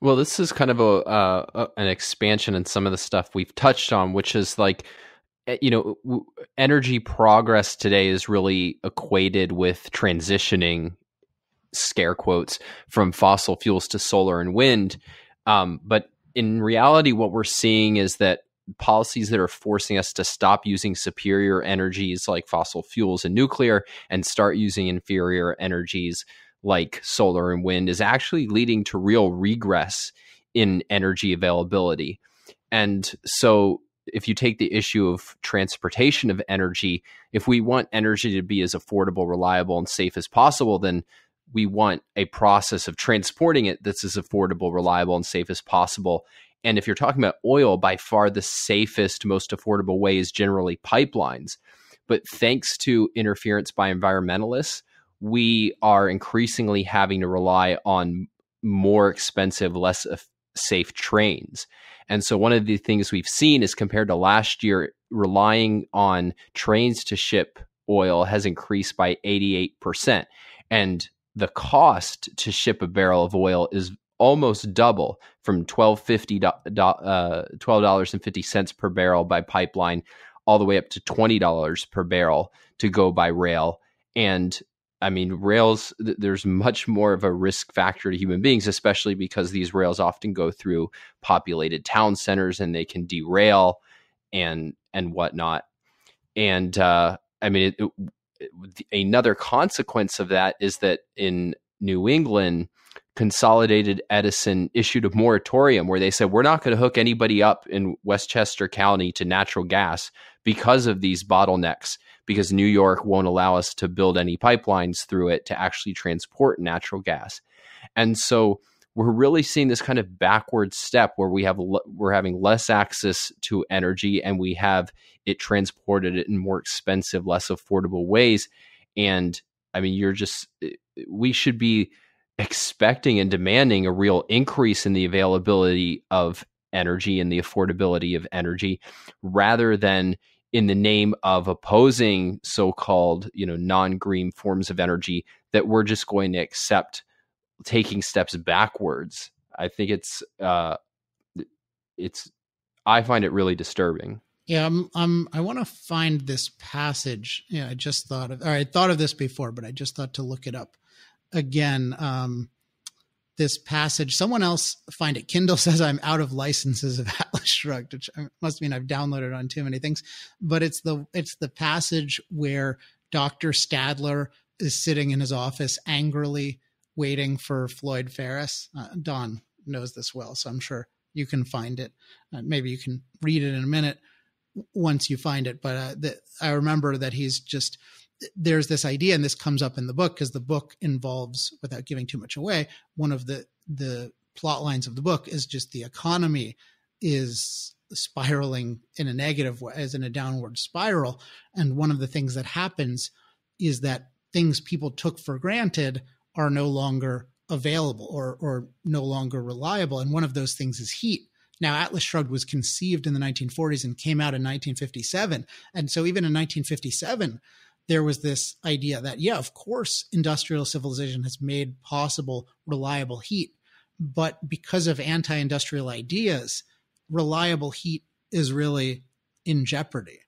Well, this is kind of an expansion in some of the stuff we've touched on, which is like, energy progress today is really equated with transitioning, scare quotes, from fossil fuels to solar and wind. But in reality, what we're seeing is that policies that are forcing us to stop using superior energies like fossil fuels and nuclear and start using inferior energies like solar and wind is actually leading to real regress in energy availability. And so if you take the issue of transportation of energy, if we want energy to be as affordable, reliable, and safe as possible, then we want a process of transporting it that's as affordable, reliable, and safe as possible. And if you're talking about oil, by far the safest, most affordable way is generally pipelines. But thanks to interference by environmentalists, we are increasingly having to rely on more expensive, less safe trains. And so one of the things we've seen is, compared to last year, relying on trains to ship oil has increased by 88%. And the cost to ship a barrel of oil is almost double, from $12.50 per barrel by pipeline all the way up to $20 per barrel to go by rail. And I mean, rails, there's much more of a risk factor to human beings, especially because these rails often go through populated town centers and they can derail and whatnot. And I mean, another consequence of that is that in New England, Consolidated Edison issued a moratorium where they said, we're not going to hook anybody up in Westchester County to natural gas because of these bottlenecks, because New York won't allow us to build any pipelines through it to actually transport natural gas. And so we're really seeing this kind of backward step where we're having less access to energy, and we have it transported in more expensive, less affordable ways. And I mean, we should be expecting and demanding a real increase in the availability of energy and the affordability of energy, rather than in the name of opposing so-called, non-green forms of energy, that we're just going to accept taking steps backwards. I think I find it really disturbing. Yeah, I want to find this passage. Yeah, I thought of this before, but I just thought to look it up again. This passage, someone else find it. Kindle says I'm out of licenses of Atlas Shrugged, which must mean I've downloaded on too many things. But it's the passage where Dr. Stadler is sitting in his office angrily waiting for Floyd Ferris. Don knows this well, so I'm sure you can find it. Maybe you can read it in a minute once you find it. But I remember that there's this idea, and this comes up in the book because the book involves, without giving too much away, one of the plot lines of the book is just the economy is spiraling in a negative way, as in a downward spiral. And one of the things that happens is that things people took for granted are no longer available or no longer reliable. And one of those things is heat. Now, Atlas Shrugged was conceived in the 1940s and came out in 1957. And so even in 1957, there was this idea that, yeah, of course, industrial civilization has made possible reliable heat. But because of anti-industrial ideas, reliable heat is really in jeopardy.